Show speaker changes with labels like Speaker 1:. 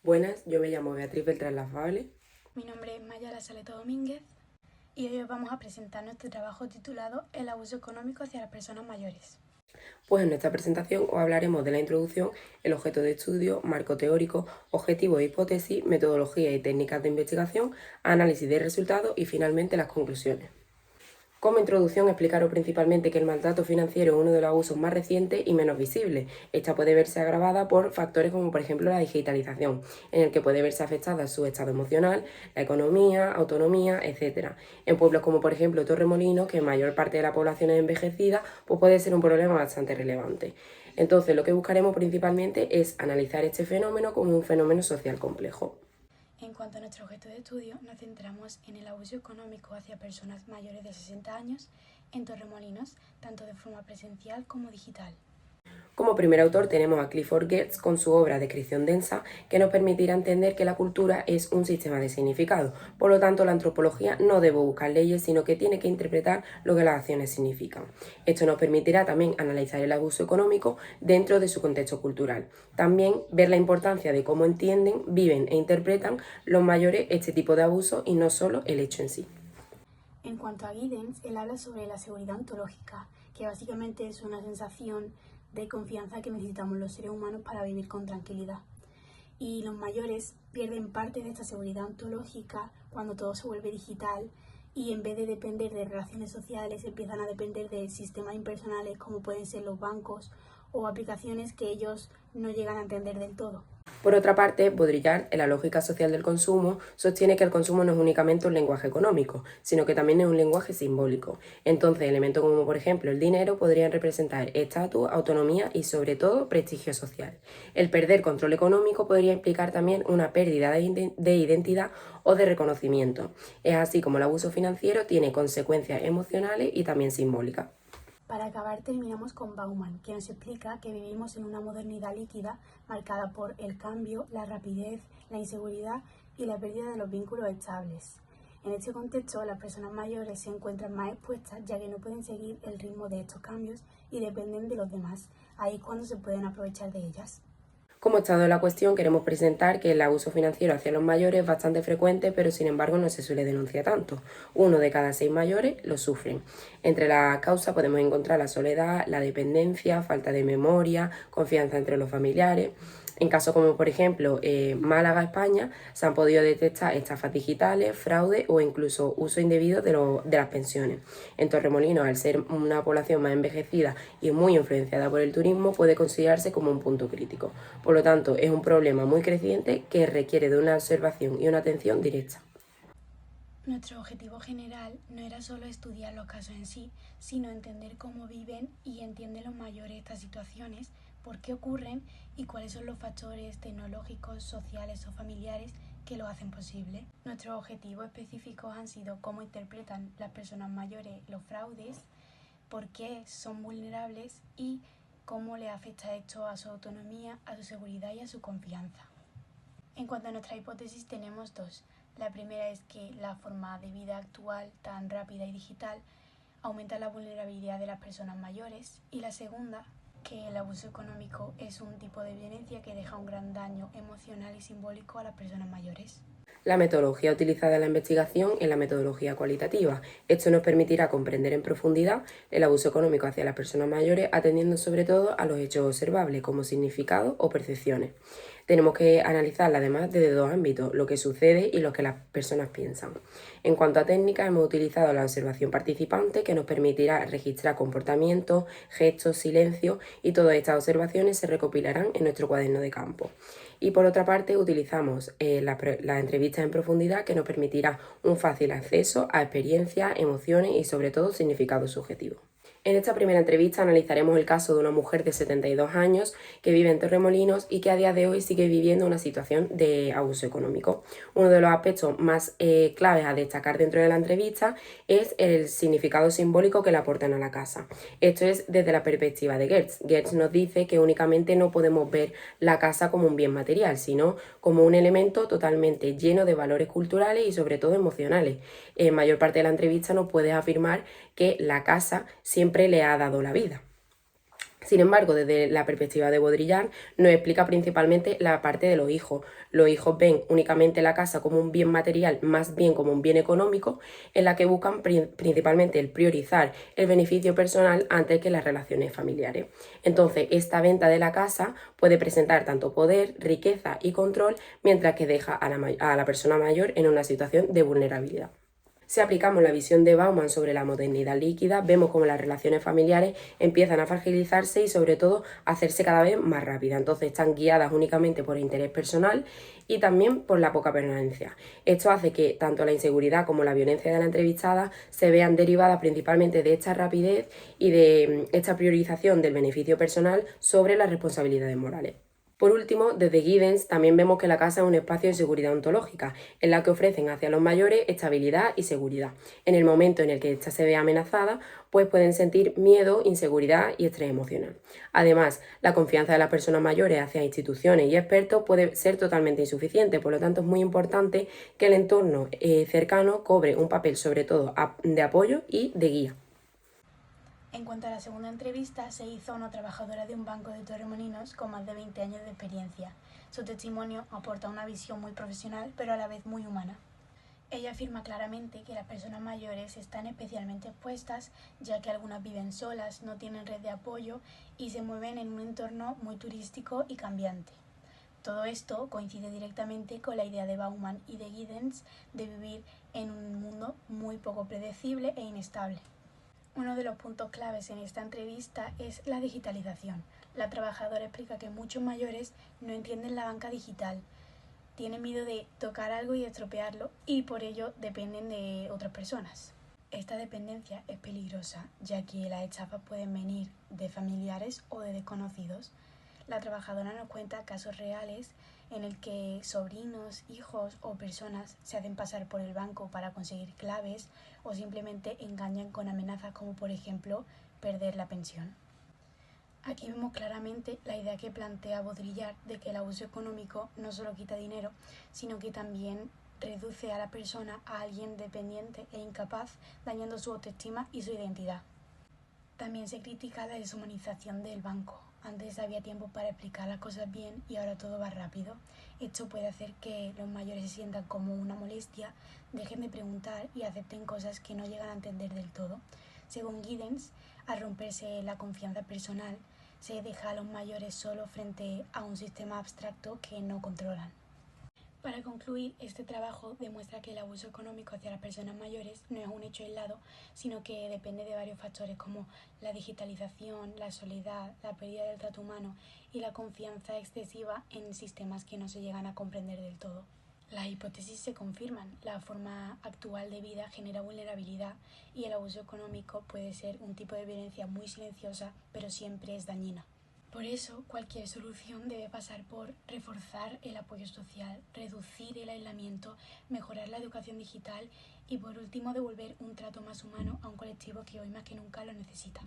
Speaker 1: Buenas, yo me llamo Beatriz Beltrán Lafable.
Speaker 2: Mi nombre es Mayala Saleto Domínguez y hoy os vamos a presentar nuestro trabajo titulado El abuso económico hacia las personas mayores.
Speaker 1: Pues en nuestra presentación os hablaremos de la introducción, el objeto de estudio, marco teórico, objetivos e hipótesis, metodología y técnicas de investigación, análisis de resultados y finalmente las conclusiones. Como introducción, explicaros principalmente que el maltrato financiero es uno de los abusos más recientes y menos visibles. Esta puede verse agravada por factores como por ejemplo la digitalización, en el que puede verse afectada su estado emocional, la economía, autonomía, etc. En pueblos como por ejemplo Torremolinos, que mayor parte de la población es envejecida, pues puede ser un problema bastante relevante. Entonces, lo que buscaremos principalmente es analizar este fenómeno como un fenómeno social complejo.
Speaker 2: En cuanto a nuestro objeto de estudio, nos centramos en el abuso económico hacia personas mayores de 60 años en Torremolinos, tanto de forma presencial como digital.
Speaker 1: Como primer autor tenemos a Clifford Geertz con su obra Descripción densa, que nos permitirá entender que la cultura es un sistema de significado. Por lo tanto, la antropología no debe buscar leyes, sino que tiene que interpretar lo que las acciones significan. Esto nos permitirá también analizar el abuso económico dentro de su contexto cultural. También ver la importancia de cómo entienden, viven e interpretan los mayores este tipo de abuso y no solo el hecho en sí.
Speaker 2: En cuanto a Giddens, él habla sobre la seguridad ontológica, que básicamente es una sensación de confianza que necesitamos los seres humanos para vivir con tranquilidad. Y los mayores pierden parte de esta seguridad ontológica cuando todo se vuelve digital y en vez de depender de relaciones sociales empiezan a depender de sistemas impersonales como pueden ser los bancos o aplicaciones que ellos no llegan a entender del todo.
Speaker 1: Por otra parte, Baudrillard, en la lógica social del consumo, sostiene que el consumo no es únicamente un lenguaje económico, sino que también es un lenguaje simbólico. Entonces, elementos como por ejemplo el dinero podrían representar estatus, autonomía y sobre todo prestigio social. El perder control económico podría implicar también una pérdida de identidad o de reconocimiento. Es así como el abuso financiero tiene consecuencias emocionales y también simbólicas.
Speaker 2: Para acabar terminamos con Bauman, que nos explica que vivimos en una modernidad líquida marcada por el cambio, la rapidez, la inseguridad y la pérdida de los vínculos estables. En este contexto, las personas mayores se encuentran más expuestas ya que no pueden seguir el ritmo de estos cambios y dependen de los demás. Ahí es cuando se pueden aprovechar de ellas.
Speaker 1: Como estado de la cuestión, queremos presentar que el abuso financiero hacia los mayores es bastante frecuente, pero sin embargo no se suele denunciar tanto. 1 de cada 6 mayores lo sufren. Entre las causas podemos encontrar la soledad, la dependencia, falta de memoria, confianza entre los familiares. En casos como por ejemplo Málaga, España, se han podido detectar estafas digitales, fraude o incluso uso indebido de las pensiones. En Torremolinos, al ser una población más envejecida y muy influenciada por el turismo, puede considerarse como un punto crítico. Por lo tanto, es un problema muy creciente que requiere de una observación y una atención directa.
Speaker 2: Nuestro objetivo general no era solo estudiar los casos en sí, sino entender cómo viven y entienden los mayores estas situaciones, por qué ocurren y cuáles son los factores tecnológicos, sociales o familiares que lo hacen posible. Nuestros objetivos específicos han sido cómo interpretan las personas mayores los fraudes, por qué son vulnerables y cómo les afecta esto a su autonomía, a su seguridad y a su confianza. En cuanto a nuestra hipótesis tenemos dos. La primera es que la forma de vida actual tan rápida y digital aumenta la vulnerabilidad de las personas mayores y la segunda, que el abuso económico es un tipo de violencia que deja un gran daño emocional y simbólico a las personas mayores.
Speaker 1: La metodología utilizada en la investigación es la metodología cualitativa. Esto nos permitirá comprender en profundidad el abuso económico hacia las personas mayores, atendiendo sobre todo a los hechos observables como significados o percepciones. Tenemos que analizarla además desde dos ámbitos, lo que sucede y lo que las personas piensan. En cuanto a técnicas, hemos utilizado la observación participante, que nos permitirá registrar comportamientos, gestos, silencios, y todas estas observaciones se recopilarán en nuestro cuaderno de campo. Y por otra parte, utilizamos las entrevistas en profundidad, que nos permitirá un fácil acceso a experiencias, emociones y sobre todo significados subjetivos. En esta primera entrevista analizaremos el caso de una mujer de 72 años que vive en Torremolinos y que a día de hoy sigue viviendo una situación de abuso económico. Uno de los aspectos más claves a destacar dentro de la entrevista es el significado simbólico que le aportan a la casa. Esto es desde la perspectiva de Geertz. Geertz nos dice que únicamente no podemos ver la casa como un bien material, sino como un elemento totalmente lleno de valores culturales y sobre todo emocionales. En mayor parte de la entrevista nos puede afirmar que la casa siempre le ha dado la vida. Sin embargo, desde la perspectiva de Baudrillard, nos explica principalmente la parte de los hijos. Los hijos ven únicamente la casa como un bien material, más bien como un bien económico, en la que buscan principalmente el priorizar el beneficio personal antes que las relaciones familiares. Entonces, esta venta de la casa puede presentar tanto poder, riqueza y control, mientras que deja a la persona mayor en una situación de vulnerabilidad. Si aplicamos la visión de Bauman sobre la modernidad líquida, vemos cómo las relaciones familiares empiezan a fragilizarse y sobre todo a hacerse cada vez más rápidas. Entonces están guiadas únicamente por el interés personal y también por la poca permanencia. Esto hace que tanto la inseguridad como la violencia de la entrevistada se vean derivadas principalmente de esta rapidez y de esta priorización del beneficio personal sobre las responsabilidades morales. Por último, desde Giddens también vemos que la casa es un espacio de seguridad ontológica, en la que ofrecen hacia los mayores estabilidad y seguridad. En el momento en el que ésta se ve amenazada, pues pueden sentir miedo, inseguridad y estrés emocional. Además, la confianza de las personas mayores hacia instituciones y expertos puede ser totalmente insuficiente, por lo tanto es muy importante que el entorno cercano cobre un papel sobre todo de apoyo y de guía.
Speaker 2: En cuanto a la segunda entrevista, se hizo a una trabajadora de un banco de Torremolinos con más de 20 años de experiencia. Su testimonio aporta una visión muy profesional, pero a la vez muy humana. Ella afirma claramente que las personas mayores están especialmente expuestas, ya que algunas viven solas, no tienen red de apoyo y se mueven en un entorno muy turístico y cambiante. Todo esto coincide directamente con la idea de Bauman y de Giddens de vivir en un mundo muy poco predecible e inestable. Uno de los puntos claves en esta entrevista es la digitalización. La trabajadora explica que muchos mayores no entienden la banca digital, tienen miedo de tocar algo y estropearlo y por ello dependen de otras personas. Esta dependencia es peligrosa, ya que las estafas pueden venir de familiares o de desconocidos. La trabajadora nos cuenta casos reales en el que sobrinos, hijos o personas se hacen pasar por el banco para conseguir claves o simplemente engañan con amenazas como por ejemplo perder la pensión. Aquí vemos claramente la idea que plantea Baudrillard de que el abuso económico no solo quita dinero, sino que también reduce a la persona a alguien dependiente e incapaz, dañando su autoestima y su identidad. También se critica la deshumanización del banco. Antes había tiempo para explicar las cosas bien y ahora todo va rápido. Esto puede hacer que los mayores se sientan como una molestia, dejen de preguntar y acepten cosas que no llegan a entender del todo. Según Giddens, al romperse la confianza personal, se deja a los mayores solos frente a un sistema abstracto que no controlan. Para concluir, este trabajo demuestra que el abuso económico hacia las personas mayores no es un hecho aislado, sino que depende de varios factores como la digitalización, la soledad, la pérdida del trato humano y la confianza excesiva en sistemas que no se llegan a comprender del todo. Las hipótesis se confirman, la forma actual de vida genera vulnerabilidad y el abuso económico puede ser un tipo de violencia muy silenciosa, pero siempre es dañina. Por eso, cualquier solución debe pasar por reforzar el apoyo social, reducir el aislamiento, mejorar la educación digital y, por último, devolver un trato más humano a un colectivo que hoy más que nunca lo necesita.